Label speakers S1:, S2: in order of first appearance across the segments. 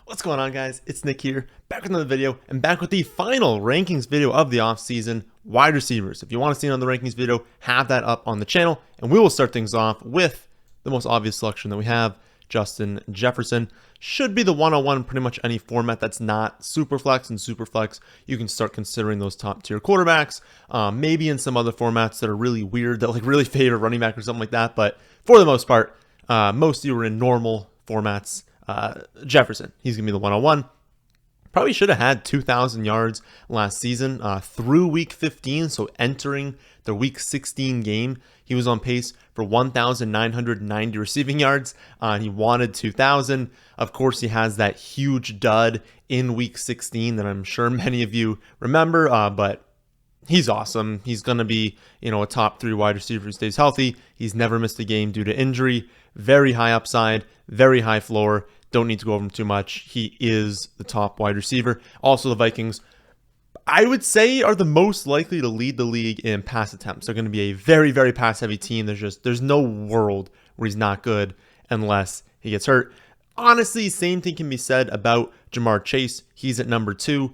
S1: What's going on, guys? It's Nick here, back with another video, and back with the final rankings video of the offseason, wide receivers. If you want to see another rankings video, have that up on the channel, and we will start things off with the most obvious selection that we have, Justin Jefferson. Should be the 101 pretty much any format that's not Superflex and Superflex. You can start considering those top tier quarterbacks, maybe in some other formats that are really weird, that like really favor running back or something like that, but for the most part, most of you are in normal formats. Jefferson, he's going to be the 101. Probably should have had 2,000 yards last season through week 15. So entering the week 16 game, he was on pace for 1,990 receiving yards. He wanted 2,000. Of course, he has that huge dud in week 16 that I'm sure many of you remember, but he's awesome. He's going to be, a top 3 wide receiver who stays healthy. He's never missed a game due to injury. Very high upside, very high floor. Don't need to go over him too much. He is the top wide receiver. Also, the Vikings, I would say, are the most likely to lead the league in pass attempts. They're going to be a very, very pass-heavy team. There's no world where he's not good unless he gets hurt. Honestly, same thing can be said about Ja'Marr Chase. He's at number 2.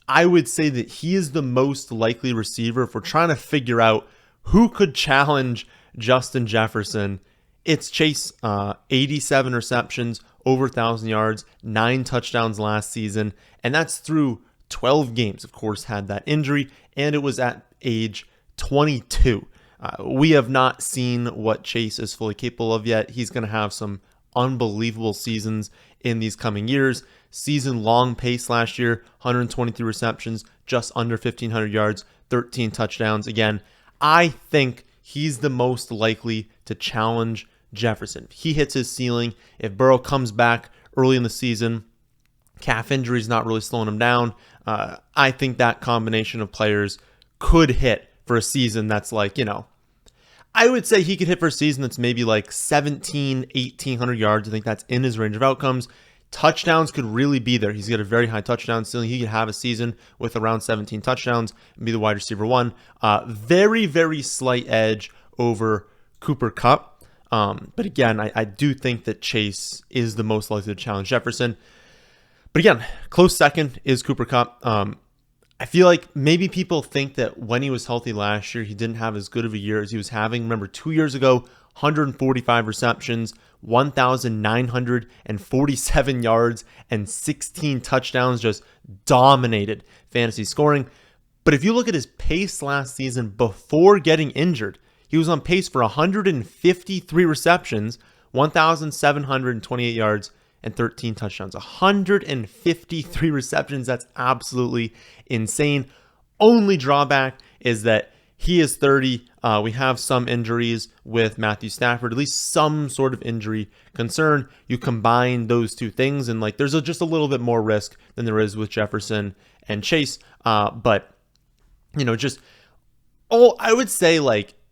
S1: I would say that he is the most likely receiver if we're trying to figure out who could challenge Justin Jefferson. It's Chase, 87 receptions, over 1,000 yards, 9 touchdowns last season, and that's through 12 games. Of course, had that injury, and it was at age 22. We have not seen what Chase is fully capable of yet. He's going to have some unbelievable seasons in these coming years. Season-long pace last year, 123 receptions, just under 1,500 yards, 13 touchdowns. Again, I think he's the most likely to challenge Jefferson. He hits his ceiling. If Burrow comes back early in the season, calf injury is not really slowing him down. I think that combination of players could hit for a season that's like, I would say he could hit for a season that's maybe like 1,800 yards. I think that's in his range of outcomes. Touchdowns could really be there. He's got a very high touchdown ceiling. He could have a season with around 17 touchdowns and be the wide receiver 1. Very, very slight edge over Cooper Kupp. But again, I do think that Chase is the most likely to challenge Jefferson. But again, close second is Cooper Kupp. I feel like maybe people think that when he was healthy last year, he didn't have as good of a year as he was having. Remember, 2 years ago, 145 receptions, 1,947 yards, and 16 touchdowns, just dominated fantasy scoring. But if you look at his pace last season before getting injured, he was on pace for 153 receptions, 1,728 yards, and 13 touchdowns. 153 receptions. That's absolutely insane. Only drawback is that he is 30. We have some injuries with Matthew Stafford, at least some sort of injury concern. You combine those two things, and there's just a little bit more risk than there is with Jefferson and Chase. But I would say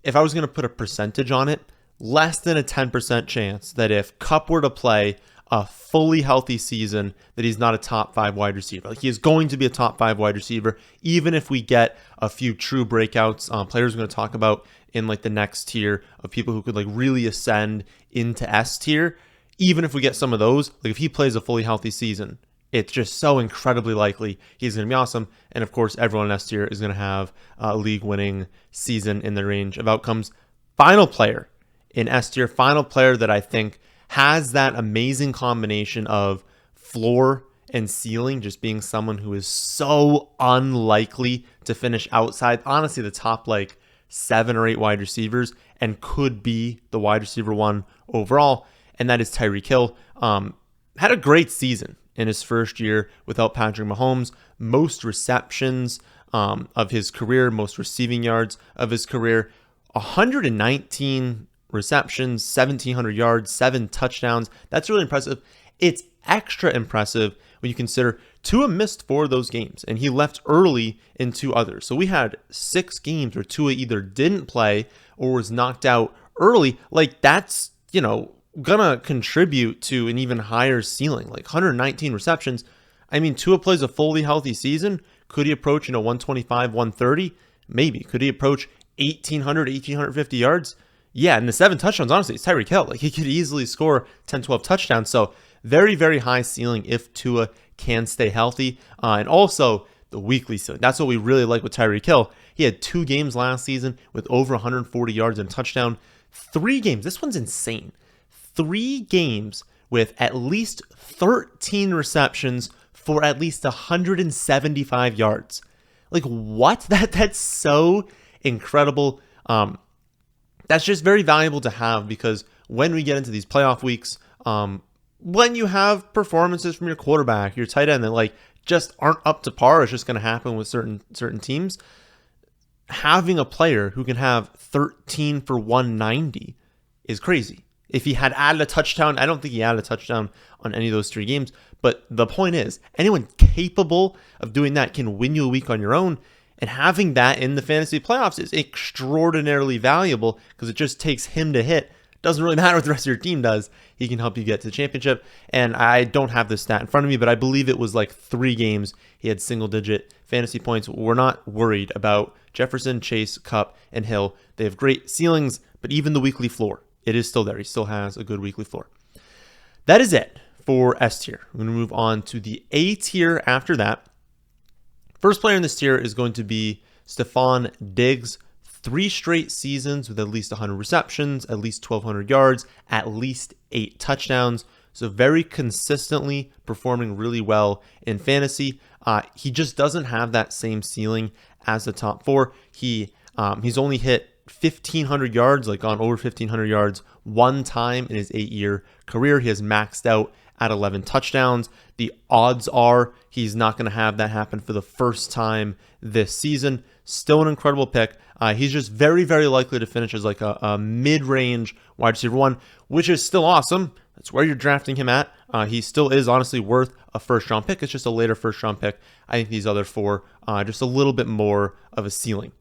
S1: if I was going to put a percentage on it, less than a 10% chance that if Kupp were to play a fully healthy season, that he's not a top 5 wide receiver. He is going to be a top 5 wide receiver, even if we get a few true breakouts. Players we're going to talk about in the next tier of people who could really ascend into S tier. Even if we get some of those, if he plays a fully healthy season, it's just so incredibly likely he's going to be awesome. And of course, everyone in S tier is going to have a league-winning season in the range of outcomes. Final player in S tier, final player that I think has that amazing combination of floor and ceiling, just being someone who is so unlikely to finish outside, honestly, the top 7 or 8 wide receivers and could be the wide receiver 1 overall. And that is Tyreek Hill. Had a great season in his first year without Patrick Mahomes. Most receptions of his career, most receiving yards of his career, 119 receptions, 1,700 yards, 7 touchdowns. That's really impressive. It's extra impressive when you consider Tua missed 4 of those games, and he left early in 2 others. So we had 6 games where Tua either didn't play or was knocked out early. That's, gonna contribute to an even higher ceiling. 119 receptions. I mean, Tua plays a fully healthy season. Could he approach, 125, 130? Maybe. Could he approach 1,800, 1,850 yards? Yeah, and the 7 touchdowns, honestly, it's Tyreek Hill. He could easily score 10, 12 touchdowns. So very, very high ceiling if Tua can stay healthy. And also the weekly ceiling. That's what we really like with Tyreek Hill. He had 2 games last season with over 140 yards and a touchdown. 3 games. This one's insane. 3 games with at least 13 receptions for at least 175 yards. Like, what? That's so incredible. That's just very valuable to have, because when we get into these playoff weeks, when you have performances from your quarterback, your tight end that like just aren't up to par, it's just going to happen with certain teams. Having a player who can have 13 for 190 is crazy. If he had added a touchdown, I don't think he added a touchdown on any of those 3 games. But the point is, anyone capable of doing that can win you a week on your own. And having that in the fantasy playoffs is extraordinarily valuable, because it just takes him to hit. Doesn't really matter what the rest of your team does. He can help you get to the championship. And I don't have this stat in front of me, but I believe it was like 3 games he had single-digit fantasy points. We're not worried about Jefferson, Chase, Kupp, and Hill. They have great ceilings, but even the weekly floor, it is still there. He still has a good weekly floor. That is it for S tier. We're going to move on to the A tier after that. First player in this tier is going to be Stefon Diggs. 3 straight seasons with at least 100 receptions, at least 1,200 yards, at least 8 touchdowns. So very consistently performing really well in fantasy. He just doesn't have that same ceiling as the top 4. He's only hit 1,500 yards, like on over 1,500 yards, 1 time in his 8-year career. He has maxed out at 11 touchdowns. The odds are he's not going to have that happen for the first time this season. Still an incredible pick. He's just very, very likely to finish as like a mid-range wide receiver 1, which is still awesome. That's where you're drafting him at. He still is honestly worth a first-round pick. It's just a later first-round pick. I think these other 4, just a little bit more of a ceiling.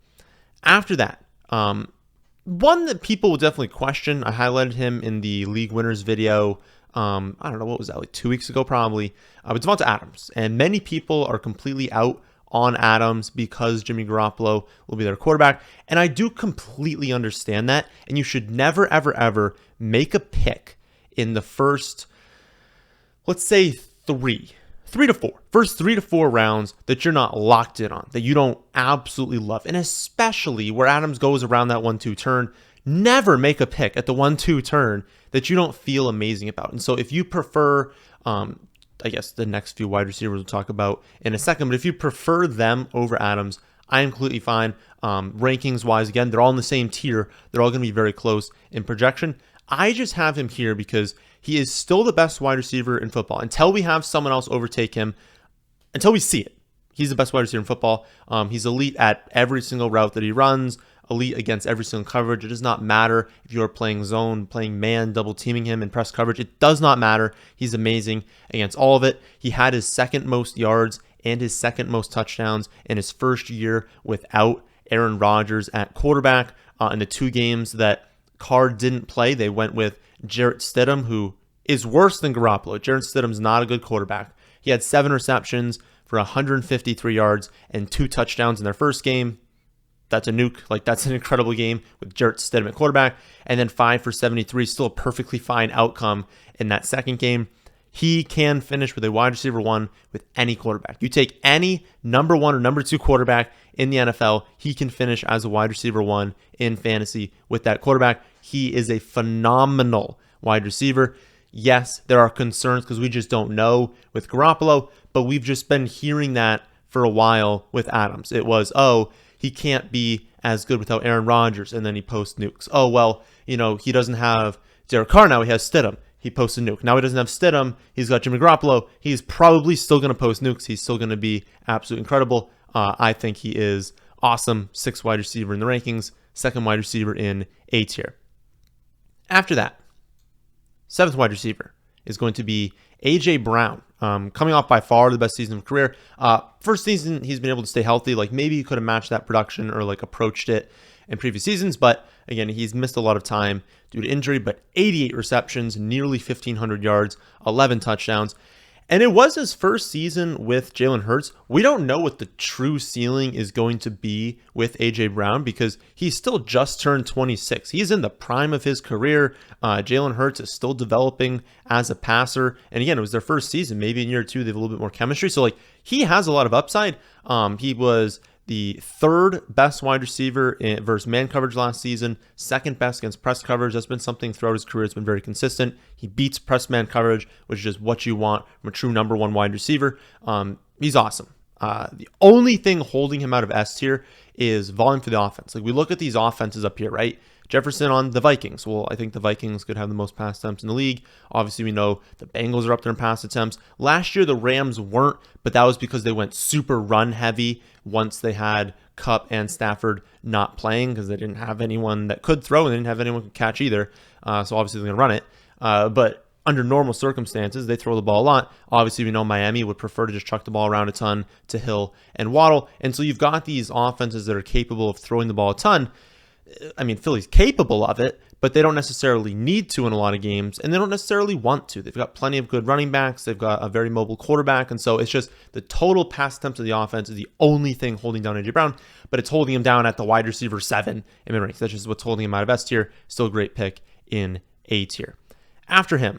S1: After that, one that people will definitely question, I highlighted him in the League Winners video, I don't know, what was that, like 2 weeks ago probably, but Davante Adams. And many people are completely out on Adams because Jimmy Garoppolo will be their quarterback. And I do completely understand that. And you should never, ever, ever make a pick in the first, let's say 3 to 4, first 3 to 4 rounds that you're not locked in on, that you don't absolutely love. And especially where Adams goes around that 1-2 turn, never make a pick at the 1-2 turn that you don't feel amazing about. And so if you prefer, I guess the next few wide receivers we'll talk about in a second, but if you prefer them over Adams, I am completely fine. Rankings wise, again, they're all in the same tier. They're all going to be very close in projection. I just have him here because he is still the best wide receiver in football. Until we have someone else overtake him, until we see it, he's the best wide receiver in football. He's elite at every single route that he runs, elite against every single coverage. It does not matter if you are playing zone, playing man, double teaming him in press coverage. It does not matter. He's amazing against all of it. He had his 2nd most yards and his 2nd most touchdowns in his first year without Aaron Rodgers at quarterback. In the 2 games that Carr didn't play, they went with Jarrett Stidham, who is worse than Garoppolo. Jarrett Stidham's not a good quarterback. He had 7 receptions for 153 yards and 2 touchdowns in their first game. That's a nuke. Like, that's an incredible game with Jarrett Stidham at quarterback. And then 5 for 73, still a perfectly fine outcome in that second game. He can finish with a wide receiver 1 with any quarterback. You take any number 1 or number 2 quarterback in the NFL, he can finish as a wide receiver 1 in fantasy with that quarterback. He is a phenomenal wide receiver. Yes, there are concerns because we just don't know with Garoppolo, but we've just been hearing that for a while with Adams. It was, he can't be as good without Aaron Rodgers, and then he posts nukes. Oh, well, he doesn't have Derek Carr now, he has Stidham. He posts a nuke. Now he doesn't have Stidham, he's got Jimmy Garoppolo. He's probably still going to post nukes. He's still going to be absolutely incredible. I think he is awesome. 6th wide receiver in the rankings, 2nd wide receiver in A tier. After that, 7th wide receiver is going to be A.J. Brown, coming off by far the best season of his career. First season, he's been able to stay healthy. Like, maybe he could have matched that production or like approached it in previous seasons. But again, he's missed a lot of time due to injury, but 88 receptions, nearly 1,500 yards, 11 touchdowns. And it was his first season with Jalen Hurts. We don't know what the true ceiling is going to be with A.J. Brown because he's still just turned 26. He's in the prime of his career. Jalen Hurts is still developing as a passer. And again, it was their first season. Maybe in year two, they have a little bit more chemistry. So, like, he has a lot of upside. He was the third best wide receiver versus man coverage last season, second best against press coverage. That's been something throughout his career. It's been very consistent. He beats press man coverage, which is just what you want from a true number one wide receiver. He's awesome. The only thing holding him out of S tier is volume for the offense. Like, we look at these offenses up here, right? Jefferson on the Vikings. Well, I think the Vikings could have the most pass attempts in the league. Obviously, we know the Bengals are up there in pass attempts. Last year, the Rams weren't, but that was because they went super run heavy once they had Kupp and Stafford not playing because they didn't have anyone that could throw and they didn't have anyone who could catch either. So obviously, they're going to run it. But under normal circumstances, they throw the ball a lot. Obviously, we know Miami would prefer to just chuck the ball around a ton to Hill and Waddle. And so you've got these offenses that are capable of throwing the ball a ton. I mean, Philly's capable of it, but they don't necessarily need to in a lot of games, and they don't necessarily want to. They've got plenty of good running backs. They've got a very mobile quarterback, and so it's just the total pass attempts of the offense is the only thing holding down A.J. Brown, but it's holding him down at the wide receiver 7 in mid-range. That's just what's holding him out of S tier. Still a great pick in A tier. After him,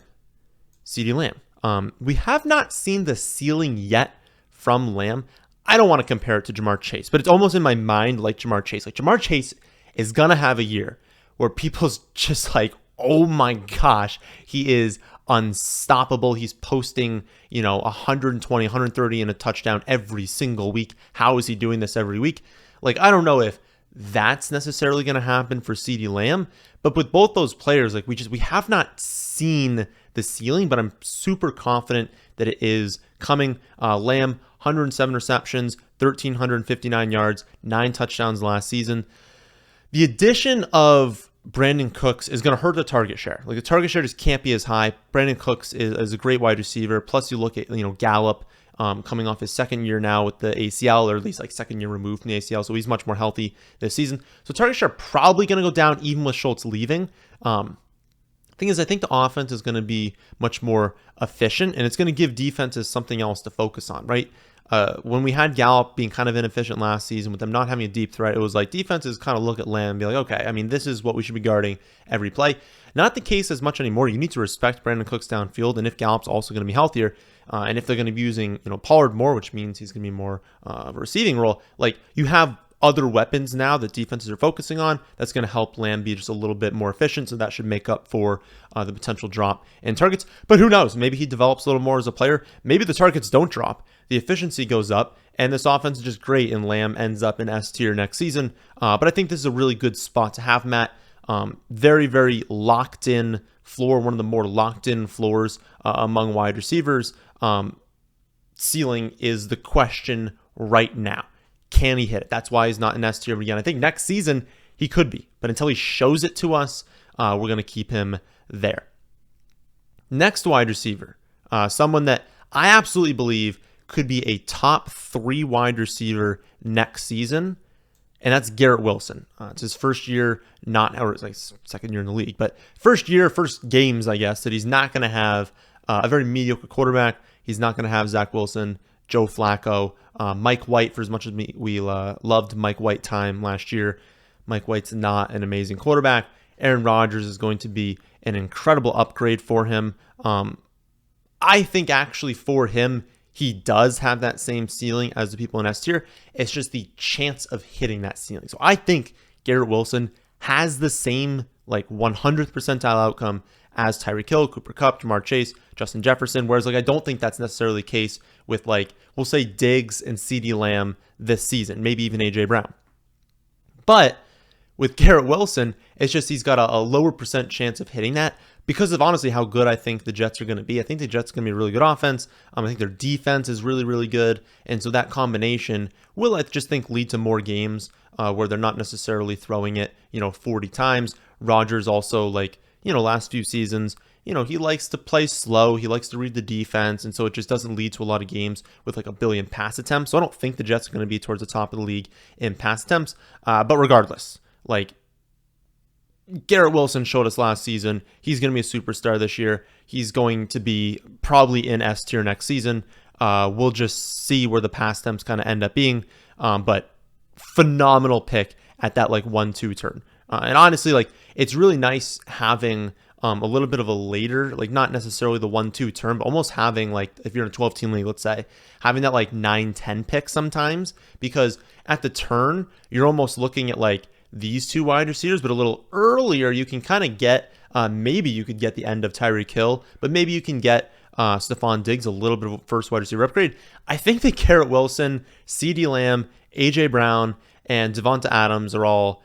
S1: CeeDee Lamb. We have not seen the ceiling yet from Lamb. I don't want to compare it to Jamar Chase, but it's almost in my mind like Jamar Chase. Like, Jamar Chase is going to have a year where people's just like, oh my gosh, he is unstoppable. He's posting, 120, 130 and a touchdown every single week. How is he doing this every week? Like, I don't know if that's necessarily going to happen for CeeDee Lamb, but with both those players, like, we have not seen the ceiling, but I'm super confident that it is coming. Lamb, 107 receptions, 1,359 yards, 9 touchdowns last season. The addition of Brandon Cooks is going to hurt the target share. Like, the target share just can't be as high. Brandon Cooks is a great wide receiver. Plus, you look at Gallup coming off his second year now with the ACL, or at least like second year removed from the ACL, so he's much more healthy this season. So target share probably going to go down even with Schultz leaving. Thing is, I think the offense is going to be much more efficient, and it's going to give defenses something else to focus on, right? When we had Gallup being kind of inefficient last season with them not having a deep threat, it was like defenses kind of look at Lamb and be like, okay, I mean, this is what we should be guarding every play. Not the case as much anymore. You need to respect Brandon Cooks downfield, and if Gallup's also going to be healthier, and if they're going to be using Pollard more, which means he's going to be more of a receiving role, like, you have other weapons now that defenses are focusing on that's going to help Lamb be just a little bit more efficient, so that should make up for the potential drop in targets. But who knows? Maybe he develops a little more as a player. Maybe the targets don't drop. The efficiency goes up, and this offense is just great, and Lamb ends up in S tier next season. But I think this is a really good spot to have Matt. Very, very locked-in floor, one of the more locked-in floors among wide receivers. Ceiling is the question right now. Can he hit it? That's why he's not in S tier again. I think next season he could be, but until he shows it to us, we're going to keep him there. Next wide receiver, someone that I absolutely believe could be a top 3 wide receiver next season, and that's Garrett Wilson. It's his first year, or it's like second year in the league, but first games, I guess, that he's not going to have a very mediocre quarterback. He's not going to have Zach Wilson, Joe Flacco, Mike White. For as much as we loved Mike White time last year, Mike White's not an amazing quarterback. Aaron Rodgers is going to be an incredible upgrade for him. I think actually for him, he does have that same ceiling as the people in S tier. It's just the chance of hitting that ceiling. So I think Garrett Wilson has the same 100th percentile outcome as Tyreek Hill, Cooper Kupp, Jamar Chase, Justin Jefferson. Whereas I don't think that's necessarily the case with we'll say Diggs and CeeDee Lamb this season, maybe even A.J. Brown. But with Garrett Wilson, it's just he's got a lower percent chance of hitting that because of honestly how good I think the Jets are going to be. I think the Jets are going to be a really good offense. I think their defense is really, really good. And so that combination will, I just think, lead to more games where they're not necessarily throwing it, 40 times. Rodgers also, last few seasons, he likes to play slow. He likes to read the defense. And so it just doesn't lead to a lot of games with a billion pass attempts. So I don't think the Jets are going to be towards the top of the league in pass attempts. But regardless, Garrett Wilson showed us last season. He's going to be a superstar this year. He's going to be probably in S tier next season. We'll just see where the pass attempts kind of end up being. But phenomenal pick at that like 1-2 turn. And honestly, like it's really nice having a little bit of a later, like not necessarily the 1-2 turn, but almost having like, if you're in a 12-team league, let's say, having that like 9-10 pick sometimes, because at the turn, you're almost looking at like these two wide receivers, but a little earlier, you can kind of get, maybe you could get the end of Tyreek Hill, but maybe you can get Stefon Diggs, a little bit of a first wide receiver upgrade. I think that Garrett Wilson, CeeDee Lamb, AJ Brown, and Davante Adams are all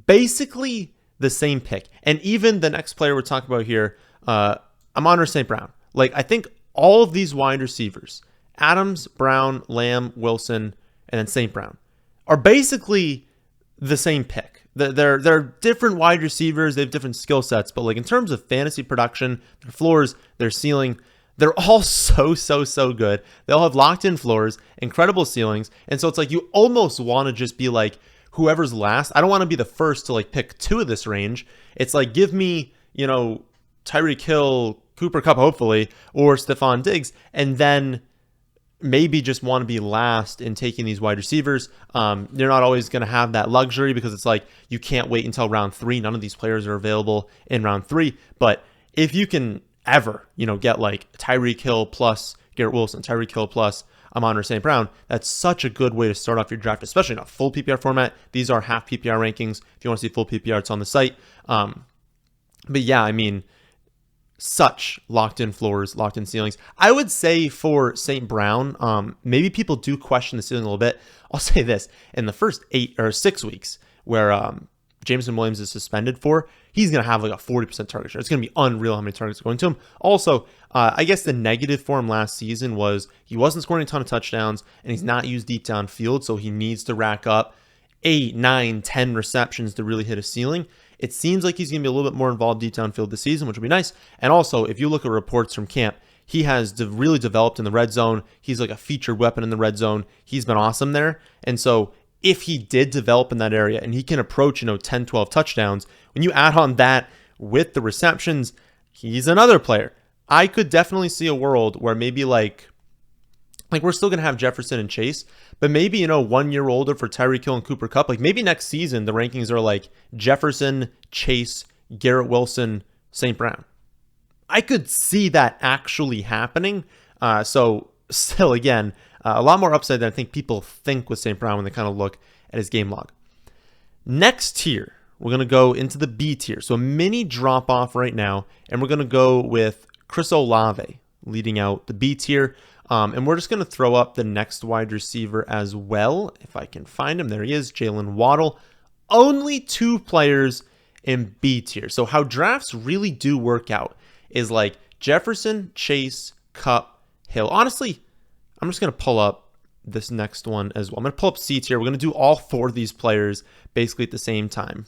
S1: basically the same pick. And even the next player we're talking about here, Amon-Ra St. Brown. Like, I think all of these wide receivers, Adams, Brown, Lamb, Wilson, and then St. Brown, are basically the same pick. They're different wide receivers. They have different skill sets. But like in terms of fantasy production, their floors, their ceiling, they're all so good. They all have locked in floors, incredible ceilings. And so it's like you almost want to just be like, whoever's last. I don't want to be the first to like pick two of this range. It's like, give me, Tyreek Hill, Cooper Kupp, hopefully, or Stefon Diggs, and then maybe just want to be last in taking these wide receivers. You're not always going to have that luxury because it's like you can't wait until round 3. None of these players are available in round 3. But if you can ever, get like Tyreek Hill plus Garrett Wilson, Tyreek Hill plus Amon-Ra St. Brown, that's such a good way to start off your draft, especially in a full PPR format. These are half PPR rankings. If you want to see full PPR, it's on the site. But yeah, I mean, such locked-in floors, locked-in ceilings. I would say for St. Brown, maybe people do question the ceiling a little bit. I'll say this. In the first 8 or 6 weeks where Jameson Williams is suspended for, he's going to have like a 40% target share. It's going to be unreal how many targets are going to him. Also, I guess the negative for him last season was he wasn't scoring a ton of touchdowns and he's not used deep downfield, so he needs to rack up 8, 9, 10 receptions to really hit a ceiling. It seems like he's going to be a little bit more involved deep downfield this season, which will be nice. And also, if you look at reports from camp, he has really developed in the red zone. He's like a featured weapon in the red zone. He's been awesome there. And so if he did develop in that area and he can approach, 10, 12 touchdowns, when you add on that with the receptions, he's another player. I could definitely see a world where maybe like we're still going to have Jefferson and Chase, but maybe, 1 year older for Tyreek Hill and Cooper Kupp. Like maybe next season, the rankings are like Jefferson, Chase, Garrett Wilson, St. Brown. I could see that actually happening. So still, again, a lot more upside than I think people think with St. Brown when they kind of look at his game log. Next tier, we're going to go into the B tier. So a mini drop off right now, and we're going to go with Chris Olave leading out the B tier. And we're just going to throw up the next wide receiver as well. If I can find him, there he is, Jalen Waddle. Only 2 players in B tier. So how drafts really do work out is like Jefferson, Chase, Kupp, Hill. Honestly, I'm just going to pull up this next one as well. I'm going to pull up C tier. We're going to do all 4 of these players basically at the same time.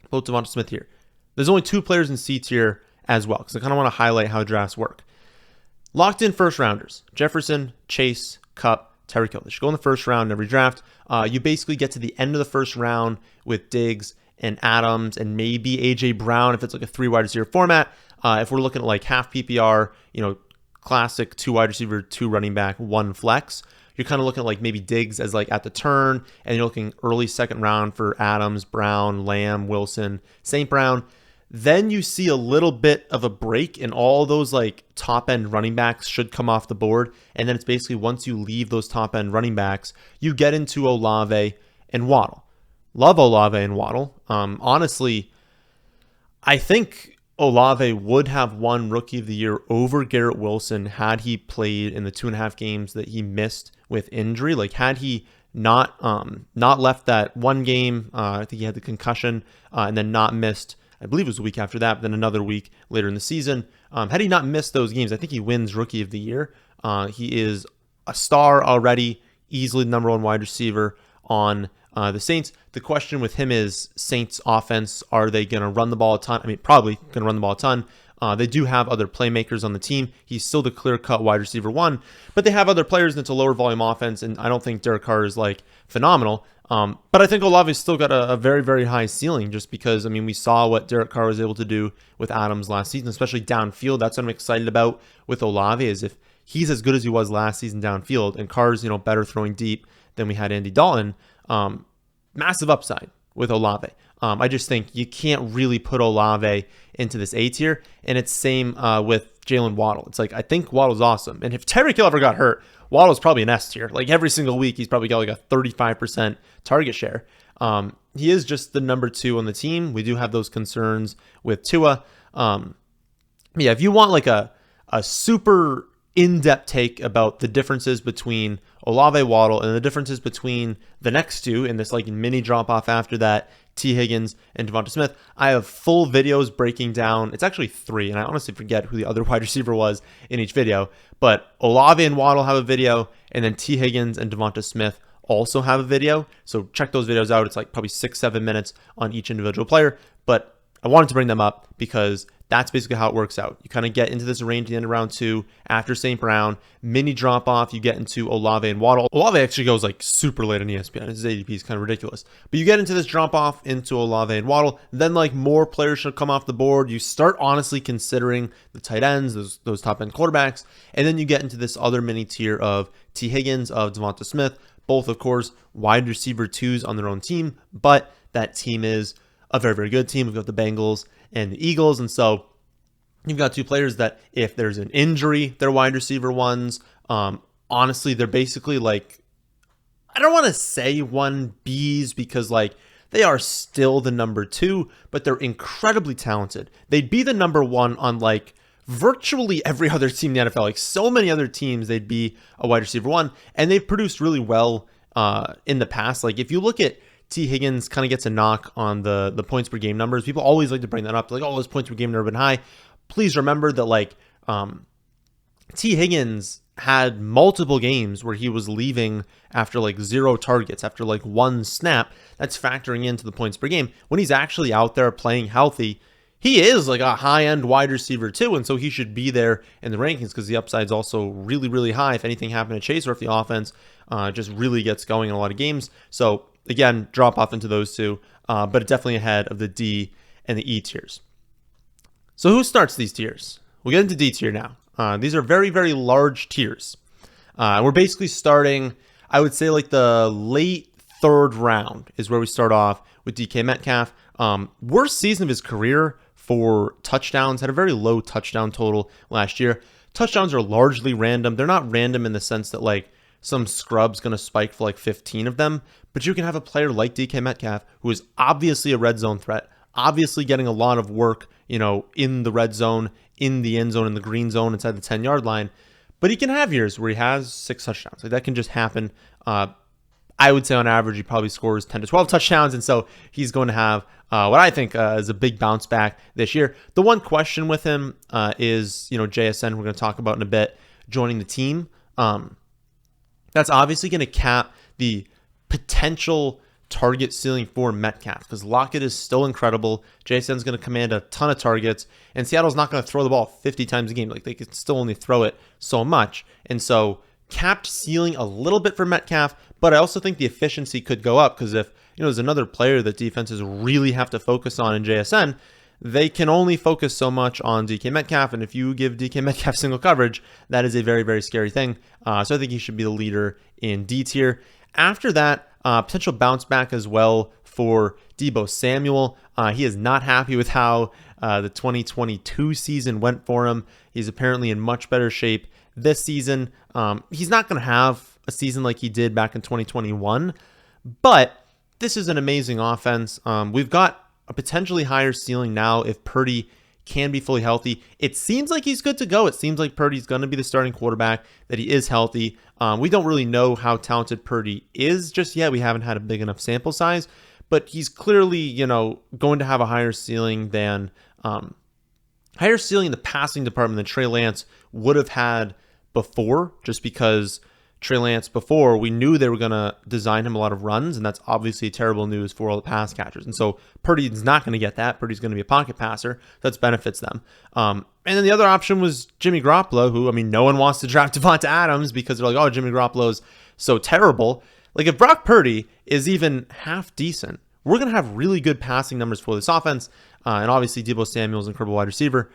S1: Pull up Devonta Smith here. There's only 2 players in C tier as well because I kind of want to highlight how drafts work. Locked in first rounders, Jefferson, Chase, Kupp, Tyreek Hill. They should go in the first round in every draft. You basically get to the end of the first round with Diggs and Adams and maybe AJ Brown if it's like a 3 wide receiver format. If we're looking at like half PPR, classic 2 wide receiver, 2 running back, 1 flex, you're kind of looking at like maybe Diggs as like at the turn, and you're looking early second round for Adams, Brown, Lamb, Wilson, St. Brown. Then you see a little bit of a break, and all those like top end running backs should come off the board. And then it's basically once you leave those top end running backs, you get into Olave and Waddle. Love Olave and Waddle. Honestly, I think Olave would have won Rookie of the Year over Garrett Wilson had he played in the 2.5 games that he missed with injury. Like had he not left that one game, I think he had the concussion, and then not missed, I believe it was a week after that, but then another week later in the season. Had he not missed those games, I think he wins Rookie of the Year. He is a star already, easily the number 1 wide receiver on the Saints. The question with him is Saints offense, are they going to run the ball a ton? I mean, probably going to run the ball a ton. They do have other playmakers on the team. He's still the clear-cut wide receiver 1, but they have other players, and it's a lower volume offense, and I don't think Derek Carr is like phenomenal. But I think Olave's still got a very, very high ceiling just because, I mean, we saw what Derek Carr was able to do with Adams last season, especially downfield. That's what I'm excited about with Olave, is if he's as good as he was last season downfield and Carr's, better throwing deep than we had Andy Dalton, massive upside with Olave. I just think you can't really put Olave into this A tier, and it's same with Jalen Waddle. It's like, I think Waddle's awesome, and if Tyreek Hill ever got hurt, Waddle's probably an S tier. Like every single week, he's probably got like a 35% target share. He is just the number 2 on the team. We do have those concerns with Tua. Yeah, if you want like a super in-depth take about the differences between Olave, Waddle, and the differences between the next two in this like mini drop-off after that, T. Higgins and Devonta Smith, I have full videos breaking down. It's actually 3, and I honestly forget who the other wide receiver was in each video. But Olave and Waddle have a video, and then T. Higgins and Devonta Smith also have a video. So check those videos out. It's like probably 6-7 minutes on each individual player. But I wanted to bring them up because that's basically how it works out. You kind of get into this range at the end of round 2 after St. Brown. Mini drop off, you get into Olave and Waddle. Olave actually goes like super late on ESPN. His ADP is kind of ridiculous. But you get into this drop off into Olave and Waddle. Then like more players should come off the board. You start honestly considering the tight ends, those top end quarterbacks. And then you get into this other mini tier of T. Higgins, of Devonta Smith. Both, of course, wide receiver 2s on their own team. But that team is a very, very good team. We've got the Bengals and the Eagles. And so you've got 2 players that if there's an injury, they're wide receiver 1s. Honestly, they're basically like, I don't want to say 1Bs because like they are still the number 2, but they're incredibly talented. They'd be the number 1 on like virtually every other team in the NFL. Like so many other teams, they'd be a wide receiver 1, and they've produced really well in the past. Like if you look at T. Higgins, kind of gets a knock on the points per game numbers. People always like to bring that up. Like, oh, his points per game never been high. Please remember that like T. Higgins had multiple games where he was leaving after like 0 targets, after like 1 snap. That's factoring into the points per game. When he's actually out there playing healthy, he is like a high-end wide receiver too, and so he should be there in the rankings because the upside's also really, really high if anything happened to Chase or if the offense just really gets going in a lot of games. So again, drop off into those 2, but definitely ahead of the D and the E tiers. So who starts these tiers? We'll get into D tier now. These are very, very large tiers. We're basically starting, I would say like the late 3rd round is where we start off with DK Metcalf. Worst season of his career for touchdowns, had a very low touchdown total last year. Touchdowns are largely random. They're not random in the sense that like some scrub's going to spike for like 15 of them, but you can have a player like DK Metcalf who is obviously a red zone threat, obviously getting a lot of work, in the red zone, in the end zone, in the green zone, inside the 10-yard line, but he can have years where he has 6 touchdowns. Like that can just happen. I would say on average, he probably scores 10 to 12 touchdowns. And so he's going to have what I think is a big bounce back this year. The one question with him is, JSN, we're going to talk about in a bit, joining the team. That's obviously going to cap the potential target ceiling for Metcalf because Lockett is still incredible. JSN's going to command a ton of targets, and Seattle's not going to throw the ball 50 times a game. Like they can still only throw it so much. And so capped ceiling a little bit for Metcalf, but I also think the efficiency could go up because if there's another player that defenses really have to focus on in JSN, they can only focus so much on DK Metcalf, and if you give DK Metcalf single coverage, that is a very, very scary thing. So I think he should be the leader in D tier. After that, potential bounce back as well for Deebo Samuel. He is not happy with how the 2022 season went for him. He's apparently in much better shape this season. He's not going to have a season like he did back in 2021, but this is an amazing offense. We've got a potentially higher ceiling now if Purdy can be fully healthy. It seems like he's good to go. It seems like Purdy's going to be the starting quarterback, that he is healthy. We don't really know how talented Purdy is just yet. We haven't had a big enough sample size, but he's clearly, going to have a higher ceiling than in the passing department than Trey Lance would have had before, just because Trey Lance before, we knew they were going to design him a lot of runs, and that's obviously terrible news for all the pass catchers. And so Purdy's not going to get that. Purdy's going to be a pocket passer. That benefits them. And then the other option was Jimmy Garoppolo, who, I mean, no one wants to draft Davante Adams because they're like, oh, Jimmy Garoppolo's so terrible. Like, if Brock Purdy is even half decent, we're going to have really good passing numbers for this offense. And obviously, Deebo Samuel is an incredible wide receiver.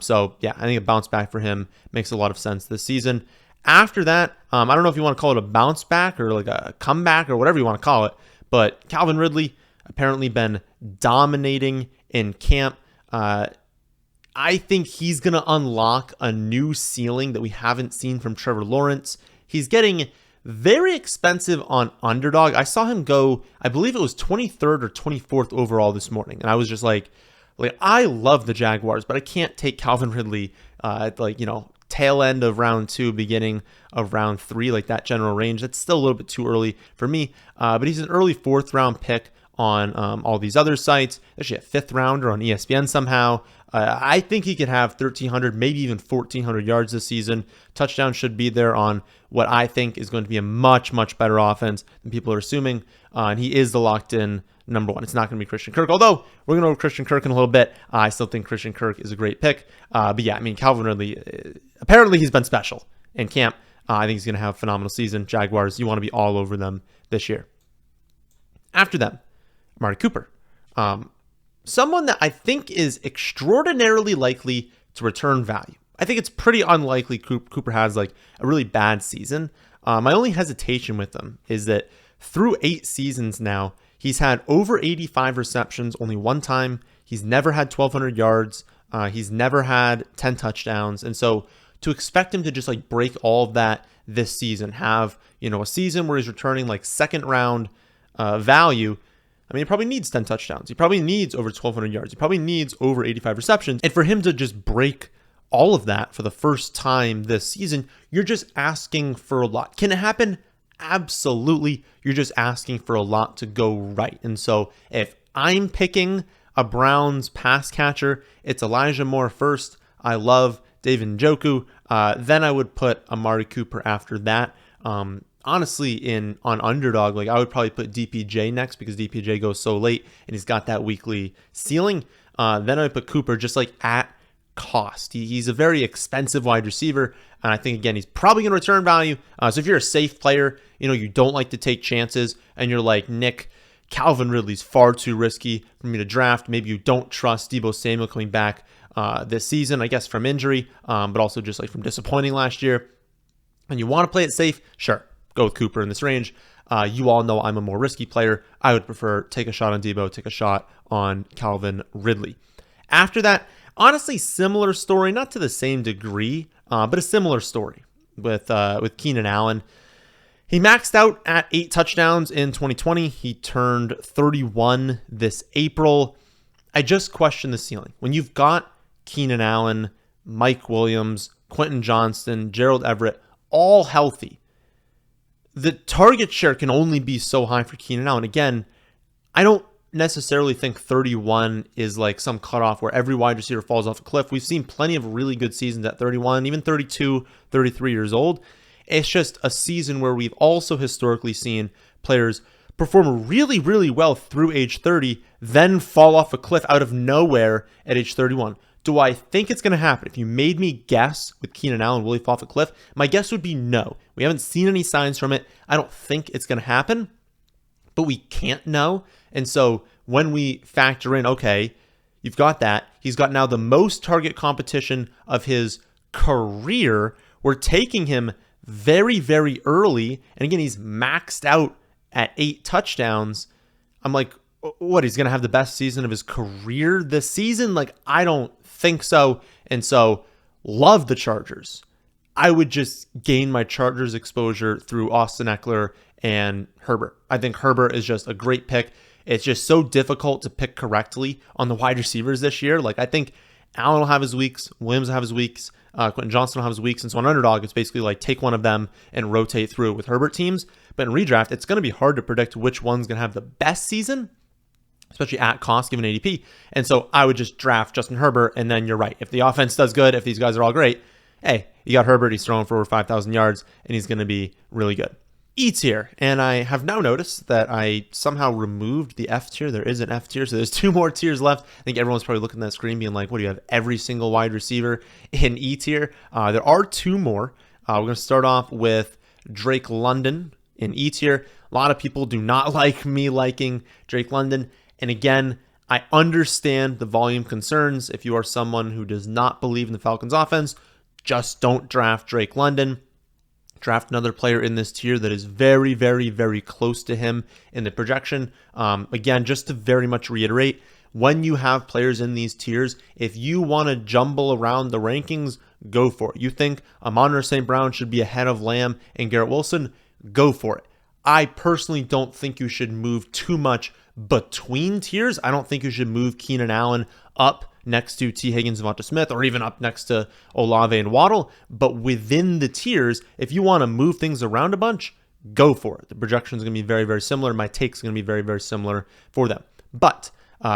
S1: So, yeah, I think a bounce back for him makes a lot of sense this season. After that, I don't know if you want to call it a bounce back or like a comeback or whatever you want to call it, but Calvin Ridley apparently been dominating in camp. I think he's going to unlock a new ceiling that we haven't seen from Trevor Lawrence. He's getting very expensive on Underdog. I saw him go, I believe it was 23rd or 24th overall this morning. And I was just like I love the Jaguars, but I can't take Calvin Ridley tail end of round 2, beginning of round 3, like that general range. That's still a little bit too early for me. But he's an early 4th round pick on all these other sites. Actually a 5th rounder on ESPN somehow. I think he could have 1,300, maybe even 1,400 yards this season. Touchdown should be there on what I think is going to be a much, much better offense than people are assuming. And he is the locked-in number 1. It's not going to be Christian Kirk, although we're going to go with Christian Kirk in a little bit. I still think Christian Kirk is a great pick. But yeah, I mean, Calvin Ridley, apparently he's been special in camp. I think he's going to have a phenomenal season. Jaguars, you want to be all over them this year. After them, Amari Cooper. Someone that I think is extraordinarily likely to return value. I think it's pretty unlikely Cooper has like a really bad season. My only hesitation with him is that through 8 seasons now, he's had over 85 receptions only one time. He's never had 1,200 yards. He's never had 10 touchdowns. And so to expect him to just like break all of that this season, have, a season where he's returning like second round value, I mean, he probably needs 10 touchdowns. He probably needs over 1,200 yards. He probably needs over 85 receptions. And for him to just break all of that for the first time this season, you're just asking for a lot. Can it happen? Absolutely. You're just asking for a lot to go right. And so if I'm picking a Browns pass catcher, it's Elijah Moore first. I love David Njoku. Then I would put Amari Cooper after that. Honestly, on Underdog, like I would probably put DPJ next because DPJ goes so late and he's got that weekly ceiling. Then I would put Cooper just like at cost. He's a very expensive wide receiver, and I think again he's probably going to return value. So if you're a safe player, you don't like to take chances, and you're like Nick, Calvin Ridley's far too risky for me to draft. Maybe you don't trust Deebo Samuel coming back this season, I guess from injury, but also just like from disappointing last year, and you want to play it safe. Sure. Go with Cooper in this range. You all know I'm a more risky player. I would prefer take a shot on Deebo, take a shot on Calvin Ridley. After that, honestly, similar story, not to the same degree, but a similar story with Keenan Allen. He maxed out at 8 touchdowns in 2020. He turned 31 this April. I just question the ceiling. When you've got Keenan Allen, Mike Williams, Quentin Johnston, Gerald Everett, all healthy, the target share can only be so high for Keenan Allen. Again, I don't necessarily think 31 is like some cutoff where every wide receiver falls off a cliff. We've seen plenty of really good seasons at 31, even 32, 33 years old. It's just a season where we've also historically seen players perform really, really well through age 30, then fall off a cliff out of nowhere at age 31. Do I think it's going to happen? If you made me guess with Keenan Allen, will he fall off a cliff? My guess would be no. We haven't seen any signs from it. I don't think it's going to happen, but we can't know. And so when we factor in, okay, you've got that. He's got now the most target competition of his career. We're taking him very, very early. And again, he's maxed out at 8 touchdowns. I'm like, what? He's going to have the best season of his career this season? Like, I don't think so. And so love the Chargers. I would just gain my Chargers exposure through Austin Eckler and Herbert. I think Herbert is just a great pick. It's just so difficult to pick correctly on the wide receivers this year. Like, I think Allen will have his weeks, Williams will have his weeks, Quentin Johnston will have his weeks. And so on Underdog, it's basically like take one of them and rotate through it with Herbert teams. But in redraft, it's going to be hard to predict which one's going to have the best season, especially at cost given ADP. And so I would just draft Justin Herbert, and then you're right. If the offense does good, if these guys are all great, hey, you got Herbert, he's throwing for over 5,000 yards, and he's going to be really good. E tier, and I have now noticed that I somehow removed the F tier. There is an F tier, so there's 2 more tiers left. I think everyone's probably looking at that screen being like, what do you have, every single wide receiver in E tier? There are 2 more. We're going to start off with Drake London in E tier. A lot of people do not like me liking Drake London, and again, I understand the volume concerns. If you are someone who does not believe in the Falcons offense, just don't draft Drake London. Draft another player in this tier that is very, very, very close to him in the projection. Again, just to very much reiterate, when you have players in these tiers, if you want to jumble around the rankings, go for it. You think Amon-Ra St. Brown should be ahead of Lamb and Garrett Wilson, go for it. I personally don't think you should move too much between tiers. I don't think you should move Keenan Allen up next to T. Higgins, Devonta Smith, or even up next to Olave and Waddle. But within the tiers, if you want to move things around a bunch, go for it. The projection is going to be very, very similar. My take's going to be very, very similar for them. But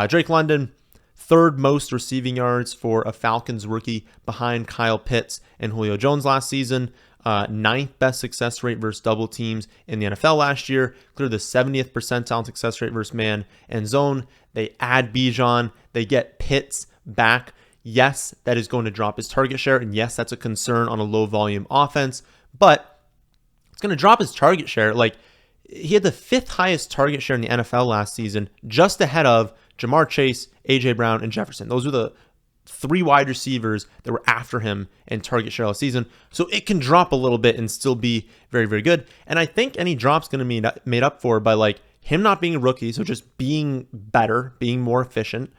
S1: Drake London, 3rd most receiving yards for a Falcons rookie behind Kyle Pitts and Julio Jones last season. 9th best success rate versus double teams in the NFL last year. Cleared the 70th percentile success rate versus man and zone. They add Bijan. They get Pitts back. Yes, that is going to drop his target share, and yes, that's a concern on a low volume offense, but it's going to drop his target share. Like, he had the 5th highest target share in the NFL last season, just ahead of Jamar Chase, AJ Brown, and Jefferson. Those were the 3 wide receivers that were after him in target share last season. So it can drop a little bit and still be very, very good. And I think any drop's going to be made up for by like him not being a rookie, so just being better, being more efficient.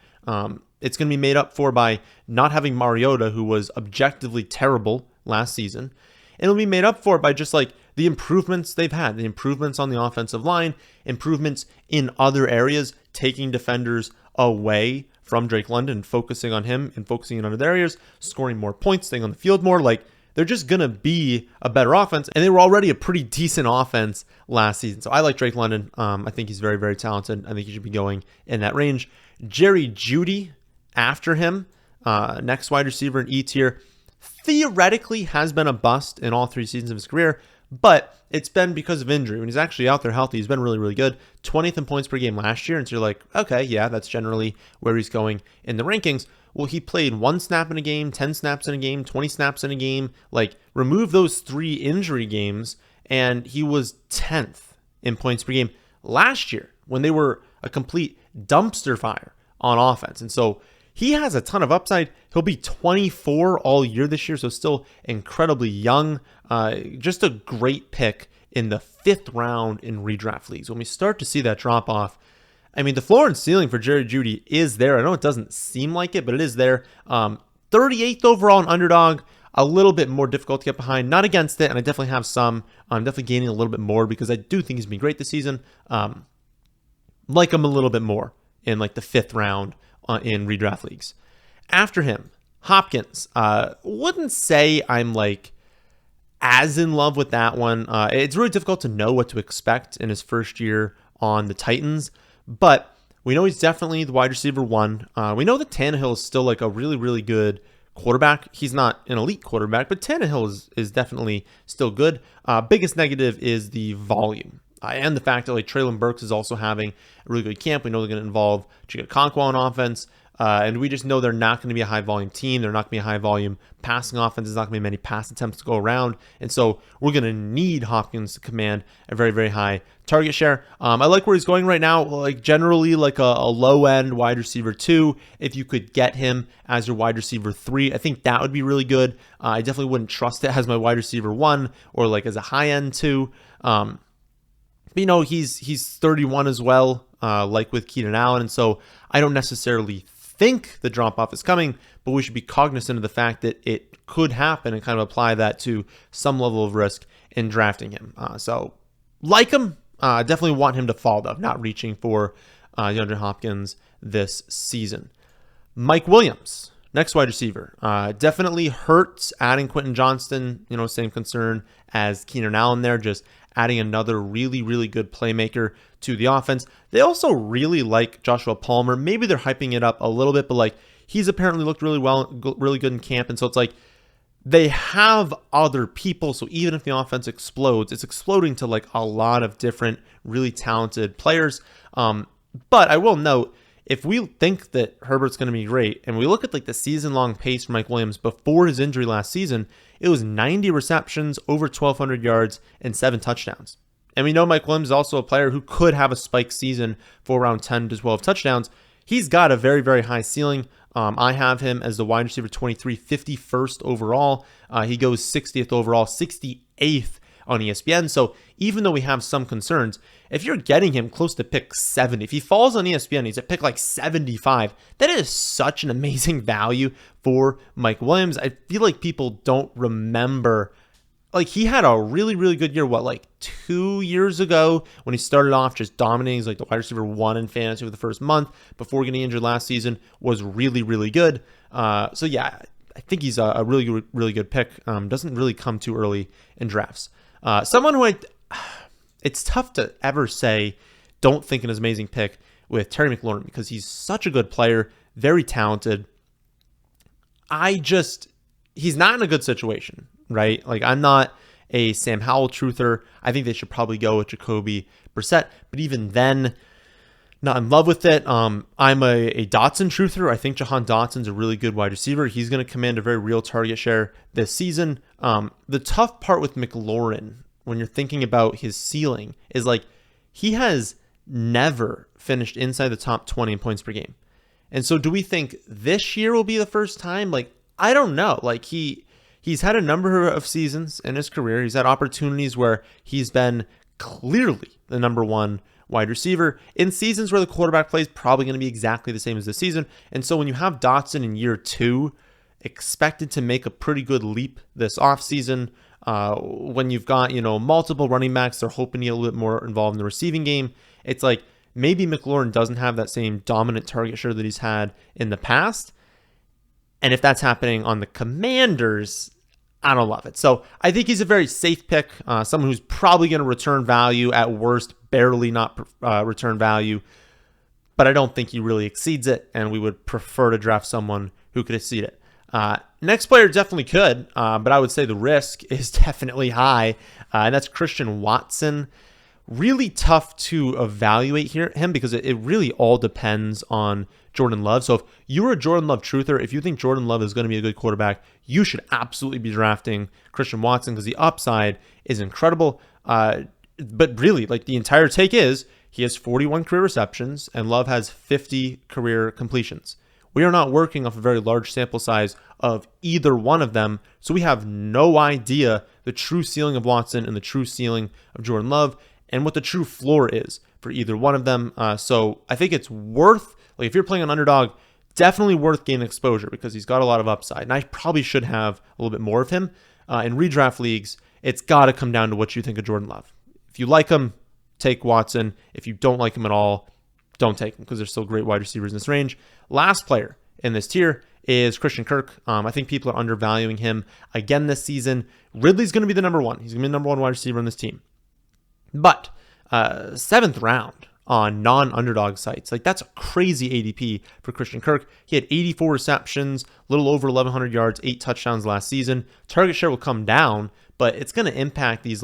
S1: It's going to be made up for by not having Mariota, who was objectively terrible last season. And it'll be made up for by just like the improvements they've had, the improvements on the offensive line, improvements in other areas, taking defenders away from Drake London, focusing on him and focusing in other areas, scoring more points, staying on the field more. Like, they're just going to be a better offense. And they were already a pretty decent offense last season. So I like Drake London. I think he's very, very talented. I think he should be going in that range. Jerry Jeudy after him, next wide receiver in E tier, theoretically has been a bust in all 3 seasons of his career, but it's been because of injury. When he's actually out there healthy, he's been really, really good. 20th in points per game last year. And so you're like, okay, yeah, that's generally where he's going in the rankings. Well, he played 1 snap in a game, 10 snaps in a game, 20 snaps in a game. Like, remove those 3 injury games, and he was 10th in points per game last year when they were a complete dumpster fire on offense. And so he has a ton of upside. He'll be 24 all year this year, so still incredibly young. Just a great pick in the 5th round in redraft leagues. When we start to see that drop off, I mean, the floor and ceiling for Jerry Jeudy is there. I know it doesn't seem like it, but it is there. 38th overall in Underdog, a little bit more difficult to get behind. Not against it, and I definitely have some. I'm definitely gaining a little bit more because I do think he's been great this season. Like him a little bit more in like the 5th round in redraft leagues. After him, Hopkins. Wouldn't say I'm like as in love with that one. It's really difficult to know what to expect in his first year on the Titans, but we know he's definitely the wide receiver 1. We know that Tannehill is still like a really, really good quarterback. He's not an elite quarterback, but Tannehill is definitely still good. Biggest negative is the volume. And the fact that like Treylon Burks is also having a really good camp. We know they're going to involve Chigakonkwo on offense. And we just know they're not going to be a high volume team. They're not going to be a high volume passing offense. There's not going to be many pass attempts to go around. And so we're going to need Hopkins to command a very, very high target share. I like where he's going right now. Like generally like a low end wide receiver 2. If you could get him as your wide receiver 3, I think that would be really good. I definitely wouldn't trust it as my wide receiver 1 or like as a high end 2. But, you know, he's 31 as well, like with Keenan Allen. And so I don't necessarily think the drop-off is coming, but we should be cognizant of the fact that it could happen and kind of apply that to some level of risk in drafting him. So like him, definitely want him to fall, though, not reaching for DeAndre Hopkins this season. Mike Williams, next wide receiver. Definitely hurts adding Quentin Johnston, you know, same concern as Keenan Allen there, just adding another really, really good playmaker to the offense. They also really like Joshua Palmer. Maybe they're hyping it up a little bit, but like he's apparently looked really well, really good in camp. And so it's like they have other people. So even if the offense explodes, it's exploding to like a lot of different really talented players. But I will note, if we think that Herbert's going to be great, and we look at like the season-long pace for Mike Williams before his injury last season, it was 90 receptions, over 1,200 yards, and 7 touchdowns. And we know Mike Williams is also a player who could have a spike season for around 10 to 12 touchdowns. He's got a very, very high ceiling. I have him as the wide receiver 23, 51st overall. He goes 60th overall, 68th on ESPN. So even though we have some concerns, if you're getting him close to pick 70, if he falls on ESPN, he's at pick like 75, that is such an amazing value for Mike Williams. I feel like people don't remember, like he had a really, really good year, like 2 years ago when he started off just dominating as like the wide receiver 1 in fantasy for the first month before getting injured last season, was really, really good. So yeah, I think he's a really, really good pick. Doesn't really come too early in drafts. Someone who it's tough to ever say don't think an amazing pick with Terry McLaurin because he's such a good player, very talented. He's not in a good situation, right? Like I'm not a Sam Howell truther. I think they should probably go with Jacoby Brissett, but even then, not in love with it. I'm a Dotson truther. I think Jahan Dotson's a really good wide receiver. He's going to command a very real target share this season. The tough part with McLaurin, when you're thinking about his ceiling, is like he has never finished inside the top 20 in points per game. And so do we think this year will be the first time? Like, I don't know. Like he's had a number of seasons in his career. He's had opportunities where he's been clearly the number 1 wide receiver in seasons where the quarterback play is probably going to be exactly the same as this season. And so when you have Dotson in year 2, expected to make a pretty good leap this offseason, when you've got, multiple running backs, they're hoping to get a little bit more involved in the receiving game. It's like maybe McLaurin doesn't have that same dominant target share that he's had in the past. And if that's happening on the Commanders, I don't love it. So I think he's a very safe pick, someone who's probably going to return value at worst, barely not return value. But I don't think he really exceeds it, and we would prefer to draft someone who could exceed it. Next player definitely could, but I would say the risk is definitely high, and that's Christian Watson. Really tough to evaluate him because it really all depends on Jordan Love. So if you're a Jordan Love truther, if you think Jordan Love is going to be a good quarterback, you should absolutely be drafting Christian Watson because the upside is incredible. But really, like the entire take is he has 41 career receptions and Love has 50 career completions. We are not working off a very large sample size of either one of them, so we have no idea the true ceiling of Watson and the true ceiling of Jordan Love and what the true floor is for either one of them. So I think it's worth, like if you're playing an underdog, definitely worth gaining exposure because he's got a lot of upside. And I probably should have a little bit more of him. In redraft leagues, it's got to come down to what you think of Jordan Love. If you like him, take Watson. If you don't like him at all, don't take him because there's still great wide receivers in this range. Last player in this tier is Christian Kirk. I think people are undervaluing him again this season. Ridley's going to be the number 1. He's going to be the number 1 wide receiver on this team. But 7th round on non-underdog sites, like that's a crazy ADP for Christian Kirk. He had 84 receptions, a little over 1,100 yards, 8 touchdowns last season. Target share will come down, but it's going to impact these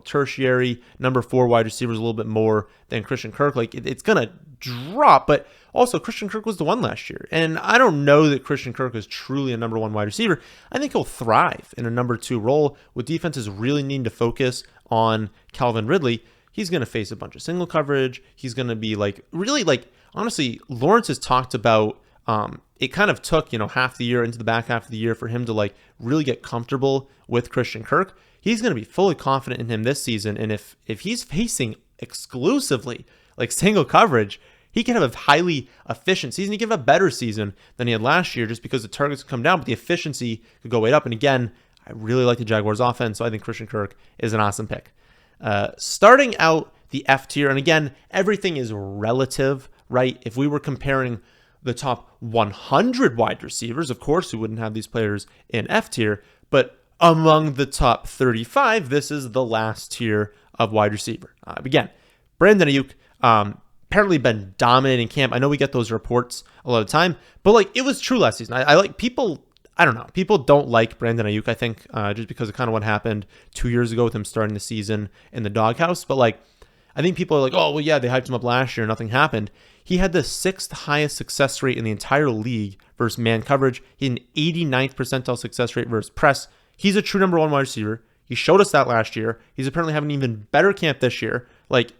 S1: tertiary number 4 wide receivers a little bit more than Christian Kirk. Like it's going to drop, but also Christian Kirk was the 1 last year. And I don't know that Christian Kirk is truly a number 1 wide receiver. I think he'll thrive in a number 2 role with defenses really needing to focus on Calvin Ridley. He's going to face a bunch of single coverage. He's going to be honestly, Lawrence has talked about, it kind of took, half the year into the back half of the year for him to really get comfortable with Christian Kirk. He's going to be fully confident in him this season. And if he's facing exclusively single coverage, he can have a highly efficient season. He can have a better season than he had last year just because the targets come down, but the efficiency could go way up. And again, I really like the Jaguars offense, so I think Christian Kirk is an awesome pick. Starting out the F tier, and again, everything is relative, right? If we were comparing the top 100 wide receivers, of course, we wouldn't have these players in F tier, but among the top 35, this is the last tier of wide receiver. Again, Brandon Aiyuk, apparently been dominating camp. I know we get those reports a lot of the time, but it was true last season. I I don't know. People don't like Brandon Aiyuk, I think, just because of kind of what happened 2 years ago with him starting the season in the doghouse. But like, I think people are like, oh, well, yeah, they hyped him up last year. Nothing happened. He had the 6th highest success rate in the entire league versus man coverage. He had an 89th percentile success rate versus press. He's a true number 1 wide receiver. He showed us that last year. He's apparently having an even better camp this year. Like,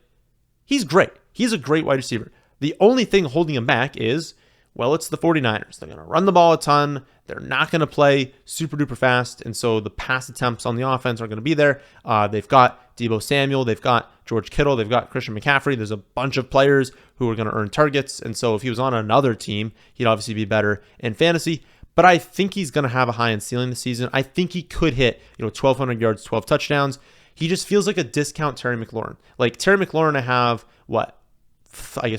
S1: he's great. He's a great wide receiver. The only thing holding him back is, well, it's the 49ers. They're going to run the ball a ton. They're not going to play super duper fast. And so the pass attempts on the offense are going to be there. They've got Deebo Samuel. They've got George Kittle. They've got Christian McCaffrey. There's a bunch of players who are going to earn targets. And so if he was on another team, he'd obviously be better in fantasy. But I think he's going to have a high-end ceiling this season. I think he could hit, 1,200 yards, 12 touchdowns. He just feels like a discount Terry McLaurin. Like, Terry McLaurin, I have,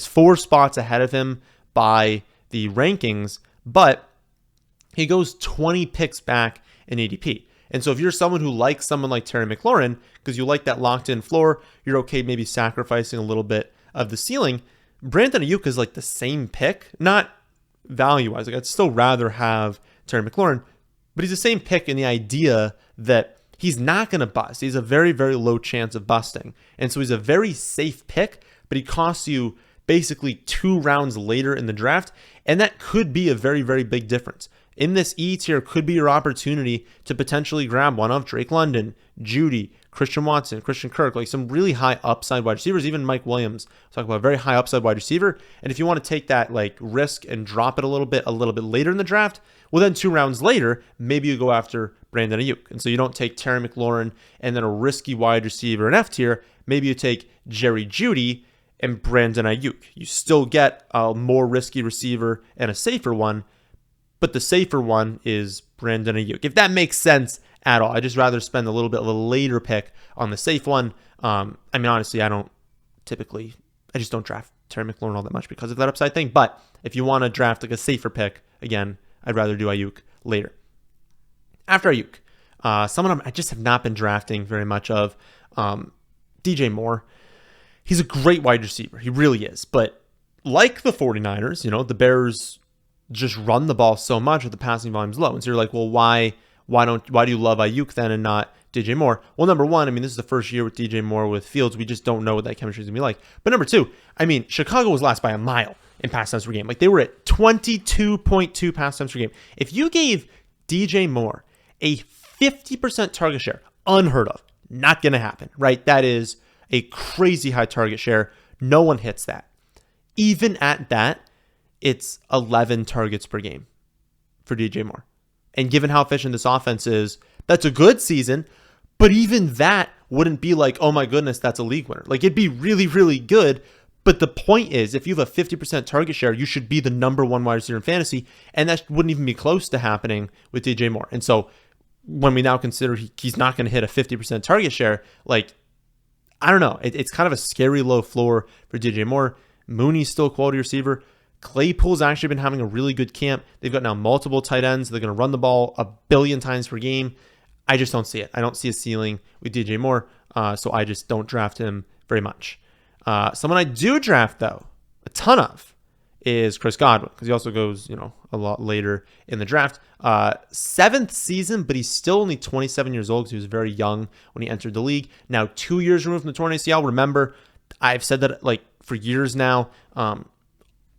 S1: 4 spots ahead of him by the rankings, but he goes 20 picks back in ADP. And so if you're someone who likes someone like Terry McLaurin, because you like that locked-in floor, you're okay maybe sacrificing a little bit of the ceiling. Brandon Aiyuk is like the same pick, not value-wise. Like, I'd still rather have Terry McLaurin, but he's the same pick in the idea that he's not going to bust. He's a very, very low chance of busting. And so he's a very safe pick, but he costs you basically 2 rounds later in the draft, and that could be a very, very big difference. In this E tier could be your opportunity to potentially grab one of Drake London, Jeudy, Christian Watson, Christian Kirk, like some really high upside wide receivers, even Mike Williams. Talk about a very high upside wide receiver. And if you want to take that like risk and drop it a little bit later in the draft, well, then 2 rounds later, maybe you go after Brandon Aiyuk. And so you don't take Terry McLaurin and then a risky wide receiver in F tier. Maybe you take Jerry Jeudy and Brandon Aiyuk. You still get a more risky receiver and a safer one, but the safer one is Brandon Aiyuk. If that makes sense at all. I'd just rather spend a little bit of a later pick on the safe one. Honestly, I just don't draft Terry McLaurin all that much because of that upside thing. But if you want to draft like a safer pick, again, I'd rather do Aiyuk later. After Aiyuk, someone I just have not been drafting very much of, DJ Moore. He's a great wide receiver. He really is. But like the 49ers, the Bears just run the ball so much that the passing volume's low. And so you're like, well, why do you love Aiyuk then and not DJ Moore? Well, number one, this is the first year with DJ Moore with Fields. We just don't know what that chemistry is going to be like. But number two, Chicago was last by a mile in pass attempts per game. Like, they were at 22.2 pass attempts per game. If you gave DJ Moore a 50% target share, unheard of, not going to happen, right? That is a crazy high target share. No one hits that. Even at that, it's 11 targets per game for DJ Moore. And given how efficient this offense is, that's a good season. But even that wouldn't be like, oh my goodness, that's a league winner. Like, it'd be really, really good. But the point is, if you have a 50% target share, you should be the number 1 wide receiver in fantasy. And that wouldn't even be close to happening with DJ Moore. And so when we now consider he's not going to hit a 50% target share, like, I don't know. It's kind of a scary low floor for DJ Moore. Mooney's still a quality receiver. Claypool's actually been having a really good camp. They've got now multiple tight ends. They're going to run the ball a billion times per game. I just don't see it. I don't see a ceiling with DJ Moore, so I just don't draft him very much. Someone I do draft, though, a ton of, is Chris Godwin, because he also goes, a lot later in the draft. 7th season, but he's still only 27 years old because he was very young when he entered the league. Now 2 years removed from the torn ACL. Remember, I've said that like for years now.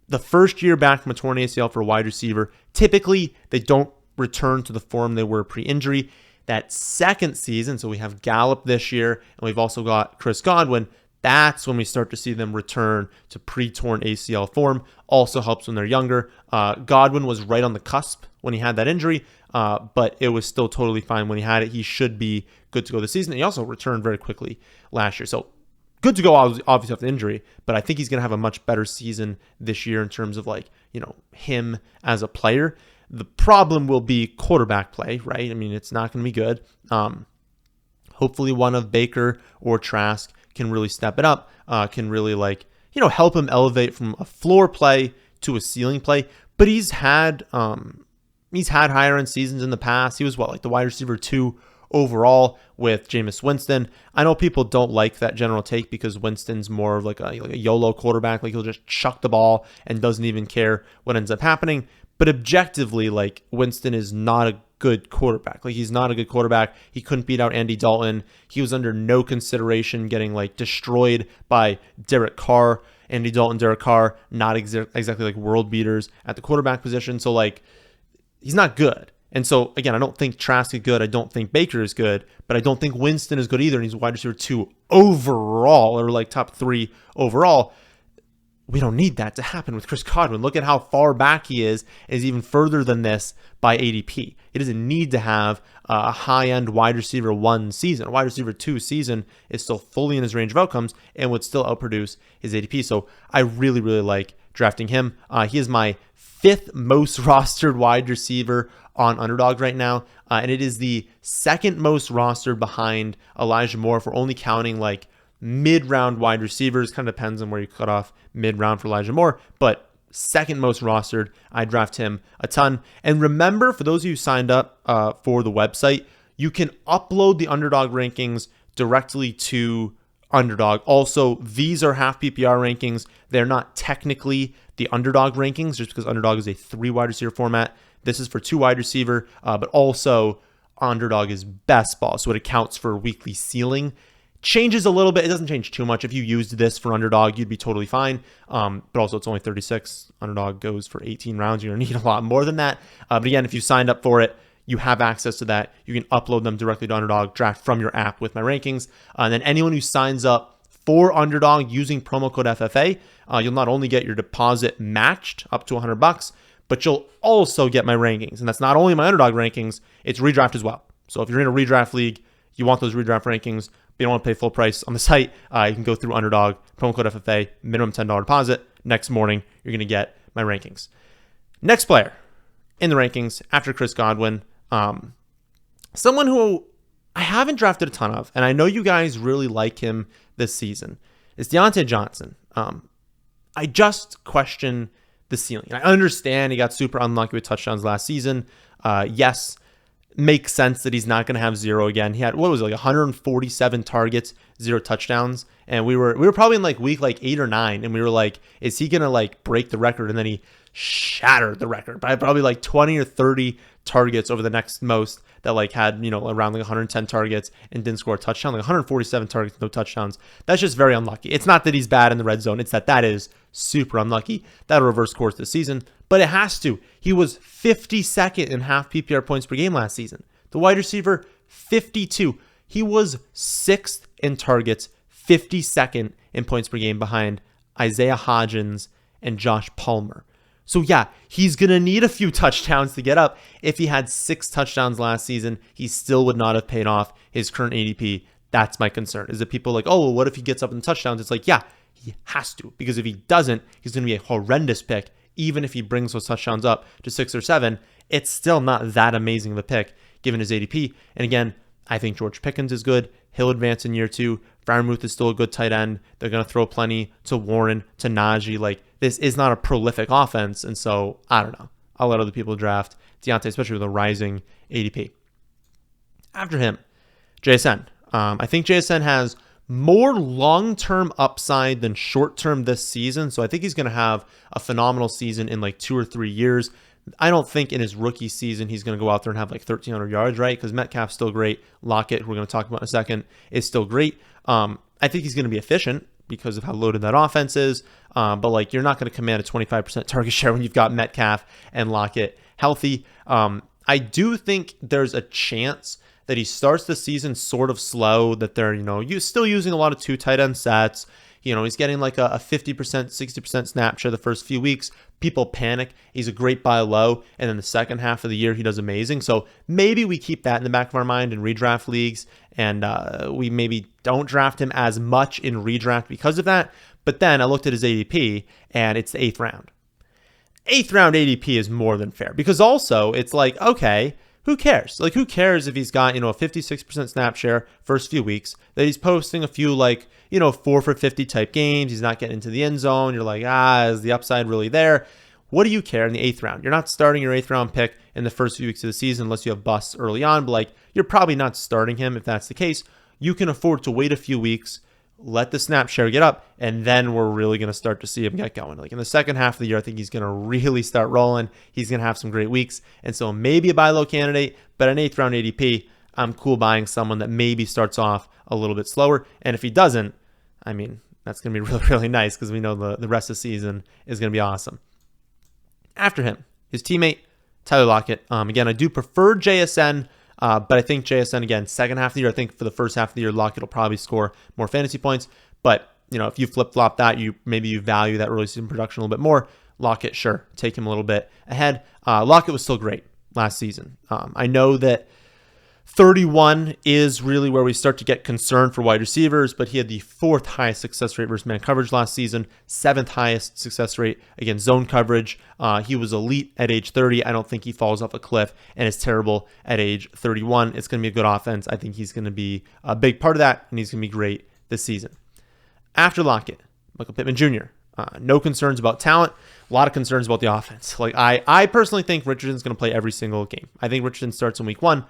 S1: The first year back from a torn ACL for a wide receiver, typically they don't return to the form they were pre-injury. That second season, so we have Gallup this year, and we've also got Chris Godwin. That's when we start to see them return to pre-torn ACL form. Also helps when they're younger. Godwin was right on the cusp when he had that injury, but it was still totally fine when he had it. He should be good to go this season. And he also returned very quickly last year. So good to go, obviously, after the injury, but I think he's going to have a much better season this year in terms of him as a player. The problem will be quarterback play, right? It's not going to be good. Hopefully one of Baker or Trask can really step it up, can really help him elevate from a floor play to a ceiling play. But he's had higher end seasons in the past. He was the wide receiver 2 overall with Jameis Winston. I know people don't like that general take because Winston's more of like a YOLO quarterback. Like, he'll just chuck the ball and doesn't even care what ends up happening. But objectively, like, Winston is not a good quarterback. Like, he's not a good quarterback. He couldn't beat out Andy Dalton. He was under no consideration getting, like, destroyed by Derek Carr. Andy Dalton, Derek Carr, not exactly like world beaters at the quarterback position. So, like, he's not good. And so, again, I don't think Trask is good. I don't think Baker is good. But I don't think Winston is good either. And he's wide receiver 2 overall, or like top 3 overall. We don't need that to happen with Chris Godwin. Look at how far back he is even further than this by ADP. He doesn't need to have a high-end wide receiver 1 season. A wide receiver 2 season is still fully in his range of outcomes and would still outproduce his ADP. So I really, really like drafting him. He is my 5th most rostered wide receiver on Underdog right now. And it is the 2nd most rostered behind Elijah Moore, if we're only counting like mid-round wide receivers. Kind of depends on where you cut off mid-round for Elijah Moore, but 2nd most rostered. I draft him a ton. And remember, for those of you who signed up for the website, you can upload the Underdog rankings directly to Underdog. Also, these are half PPR rankings. They're not technically the Underdog rankings, just because Underdog is a 3 wide receiver format. This is for 2 wide receiver, but also Underdog is best ball, so it accounts for weekly ceiling. Changes a little bit. It doesn't change too much. If you used this for Underdog, you'd be totally fine. But also, it's only 36. Underdog goes for 18 rounds. You're going to need a lot more than that. But again, if you signed up for it, you have access to that. You can upload them directly to Underdog, draft from your app with my rankings. And then anyone who signs up for Underdog using promo code FFA, you'll not only get your deposit matched up to $100, but you'll also get my rankings. And that's not only my Underdog rankings, it's redraft as well. So if you're in a redraft league, you want those redraft rankings, but you don't want to pay full price on the site, you can go through Underdog, promo code FFA, minimum $10 deposit. Next morning, you're going to get my rankings. Next player in the rankings after Chris Godwin, someone who I haven't drafted a ton of, and I know you guys really like him this season, is Diontae Johnson. I just question the ceiling. I understand he got super unlucky with touchdowns last season. Yes, makes sense that he's not going to have 0 again. He had, what was it, like 147 targets, 0 touchdowns. And we were probably in like week like 8 or 9. And we were like, is he going to like break the record? And then he shattered the record by probably like 20 or 30 targets over the next most that like had, you know, around like 110 targets and didn't score a touchdown. Like 147 targets, no touchdowns. That's just very unlucky. It's not that he's bad in the red zone. It's that is super unlucky. That'll reverse course this season. But it has to. He was 52nd in half PPR points per game last season. The wide receiver, 52. He was 6th in targets, 52nd in points per game behind Isaiah Hodgins and Josh Palmer. So yeah, he's going to need a few touchdowns to get up. If he had 6 touchdowns last season, he still would not have paid off his current ADP. That's my concern. Is that people are like, oh, well, what if he gets up in touchdowns? It's like, yeah, he has to. Because if he doesn't, he's going to be a horrendous pick. Even if he brings those touchdowns up to 6 or 7, it's still not that amazing of a pick given his ADP. And again, I think George Pickens is good. He'll advance in year 2. Freiermuth is still a good tight end. They're going to throw plenty to Warren, to Najee. Like, this is not a prolific offense. And so, I don't know. I'll let other people draft Diontae, especially with a rising ADP. After him, JSN. I think JSN has more long-term upside than short-term this season. So I think he's going to have a phenomenal season in like 2 or 3 years. I don't think in his rookie season he's going to go out there and have like 1,300 yards, right? Because Metcalf's still great. Lockett, who we're going to talk about in a second, is still great. I think he's going to be efficient because of how loaded that offense is. But like, you're not going to command a 25% target share when you've got Metcalf and Lockett healthy. I do think there's a chance that he starts the season sort of slow, that they're, still using a lot of 2 tight end sets. He's getting like a 50%, 60% snap share the first few weeks. People panic. He's a great buy low. And then the second half of the year, he does amazing. So maybe we keep that in the back of our mind in redraft leagues. And we maybe don't draft him as much in redraft because of that. But then I looked at his ADP and it's the 8th round. 8th round ADP is more than fair, because also it's like, okay, who cares? Like, who cares if he's got, a 56% snap share first few weeks, that he's posting a few 4 for 50 type games. He's not getting into the end zone. You're like, is the upside really there? What do you care in the 8th round? You're not starting your 8th round pick in the first few weeks of the season unless you have busts early on, but you're probably not starting him if that's the case. You can afford to wait a few weeks, let the snap share get up, and then we're really going to start to see him get going. Like in the second half of the year, I think he's going to really start rolling. He's going to have some great weeks. And so maybe a buy low candidate, but an 8th round ADP, I'm cool buying someone that maybe starts off a little bit slower. And if he doesn't, I mean, that's going to be really, really nice because we know the rest of the season is going to be awesome. After him, his teammate, Tyler Lockett. Again, I do prefer JSN, but I think JSN, again, second half of the year, I think for the first half of the year, Lockett will probably score more fantasy points. But, if you flip-flop that, maybe you value that early season production a little bit more. Lockett, sure, take him a little bit ahead. Lockett was still great last season. I know that 31 is really where we start to get concerned for wide receivers, but he had the 4th highest success rate versus man coverage last season, 7th highest success rate against zone coverage. He was elite at age 30. I don't think he falls off a cliff and is terrible at age 31. It's going to be a good offense. I think he's going to be a big part of that, and he's going to be great this season. After Lockett, Michael Pittman Jr. No concerns about talent. A lot of concerns about the offense. Like I personally think Richardson's going to play every single game. I think Richardson starts in week 1.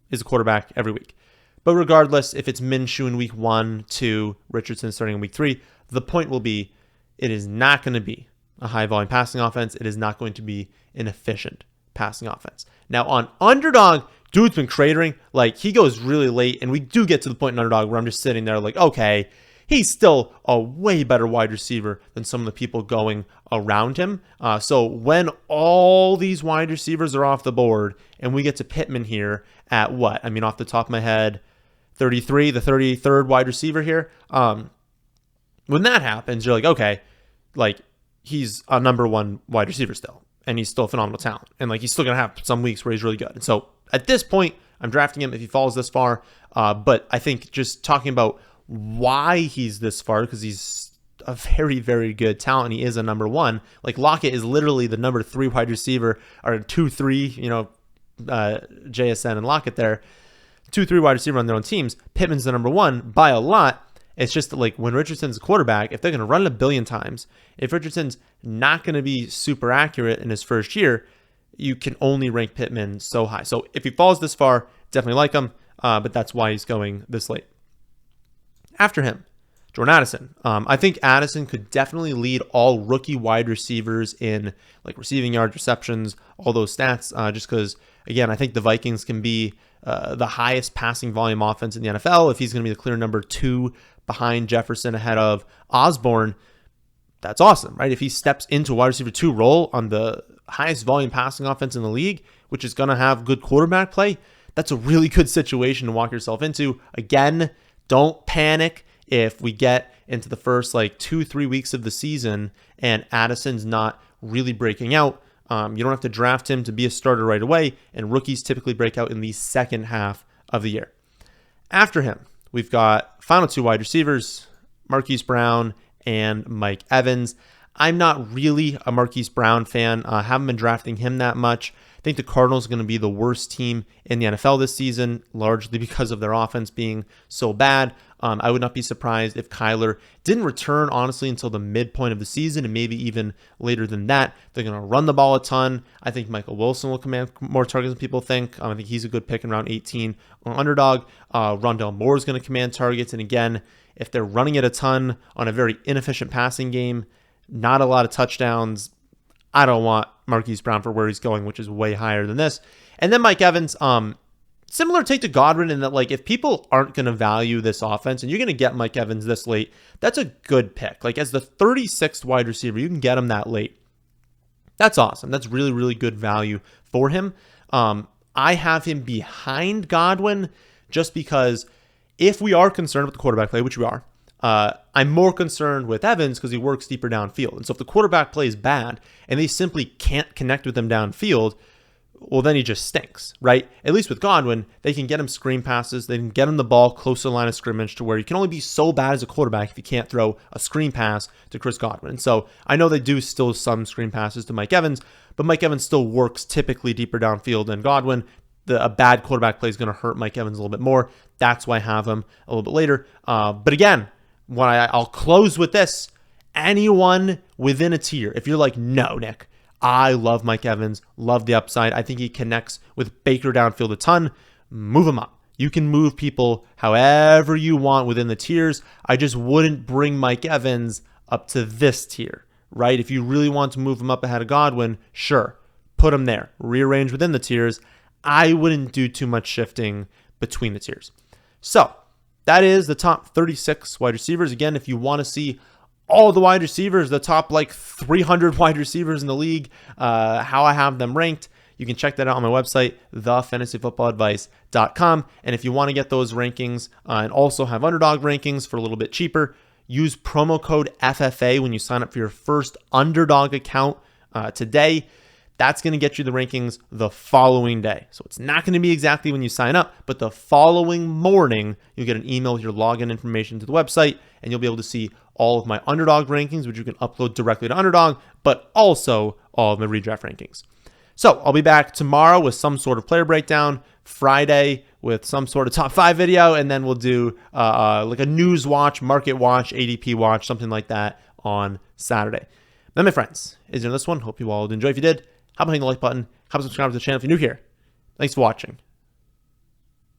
S1: Is a quarterback every week. But regardless, if it's Minshew in week 1, 2, Richardson starting in week 3, the point will be it is not going to be a high volume passing offense. It is not going to be an efficient passing offense. Now on Underdog, dude's been cratering. Like he goes really late, and we do get to the point in Underdog where I'm just sitting there like, okay, he's still a way better wide receiver than some of the people going around him. So when all these wide receivers are off the board and we get to Pittman here at what? I mean, off the top of my head, 33, the 33rd wide receiver here. When that happens, you're like, okay, like he's a number 1 wide receiver still, and he's still a phenomenal talent. And like he's still going to have some weeks where he's really good. And so at this point, I'm drafting him if he falls this far. But I think just talking about why he's this far, because he's a very, very good talent. And he is a number 1. Like Lockett is literally the number 3 wide receiver, or 2-3, JSN and Lockett there, 2-3 wide receiver on their own teams. Pittman's the number 1 by a lot. It's just that, like, when Richardson's a quarterback, if they're going to run it a billion times, if Richardson's not going to be super accurate in his first year, you can only rank Pittman so high. So if he falls this far, definitely like him, but that's why he's going this late. After him, Jordan Addison. I think Addison could definitely lead all rookie wide receivers in like receiving yards, receptions, all those stats, just because, again, I think the Vikings can be the highest passing volume offense in the NFL. If he's going to be the clear number 2 behind Jefferson ahead of Osborne, that's awesome, right? If he steps into wide receiver 2 role on the highest volume passing offense in the league, which is going to have good quarterback play, that's a really good situation to walk yourself into. Again, don't panic if we get into the first like 2-3 weeks of the season and Addison's not really breaking out. You don't have to draft him to be a starter right away, and rookies typically break out in the second half of the year. After him, we've got final 2 wide receivers, Marquise Brown and Mike Evans. I'm not really a Marquise Brown fan. I haven't been drafting him that much. I think the Cardinals are going to be the worst team in the NFL this season, largely because of their offense being so bad. I would not be surprised if Kyler didn't return, honestly, until the midpoint of the season, and maybe even later than that. They're going to run the ball a ton. I think Michael Wilson will command more targets than people think. I think he's a good pick in round 18 on Underdog. Rondell Moore is going to command targets. And again, if they're running it a ton on a very inefficient passing game, not a lot of touchdowns, I don't want Marquise Brown for where he's going, which is way higher than this. And then Mike Evans, similar take to Godwin in that, like, if people aren't going to value this offense and you're going to get Mike Evans this late, that's a good pick. Like, as the 36th wide receiver, you can get him that late. That's awesome. That's really, really good value for him. I have him behind Godwin just because if we are concerned with the quarterback play, which we are, I'm more concerned with Evans because he works deeper downfield. And so if the quarterback play is bad and they simply can't connect with him downfield, well, then he just stinks, right? At least with Godwin, they can get him screen passes. They can get him the ball close to the line of scrimmage to where you can only be so bad as a quarterback if you can't throw a screen pass to Chris Godwin. And so I know they do still some screen passes to Mike Evans, but Mike Evans still works typically deeper downfield than Godwin. A bad quarterback play is going to hurt Mike Evans a little bit more. That's why I have him a little bit later. But again, I'll close with this. Anyone within a tier, if you're like, no, Nick, I love Mike Evans, love the upside. I think he connects with Baker downfield a ton. Move him up. You can move people however you want within the tiers. I just wouldn't bring Mike Evans up to this tier, right? If you really want to move him up ahead of Godwin, sure, put him there. Rearrange within the tiers. I wouldn't do too much shifting between the tiers. So that is the top 36 wide receivers. Again, if you want to see all the wide receivers, the top like 300 wide receivers in the league, how I have them ranked, you can check that out on my website, thefantasyfootballadvice.com. And if you want to get those rankings and also have Underdog rankings for a little bit cheaper, use promo code FFA when you sign up for your first Underdog account today. That's going to get you the rankings the following day. So it's not going to be exactly when you sign up, but the following morning, you'll get an email with your login information to the website, and you'll be able to see all of my Underdog rankings, which you can upload directly to Underdog, but also all of my redraft rankings. So I'll be back tomorrow with some sort of player breakdown, Friday with some sort of top 5 video, and then we'll do like a news watch, market watch, ADP watch, something like that on Saturday. Then, my friends, is there this one? Hope you all enjoy. If you did, how about hitting the like button? How about subscribe to the channel if you're new here? Thanks for watching.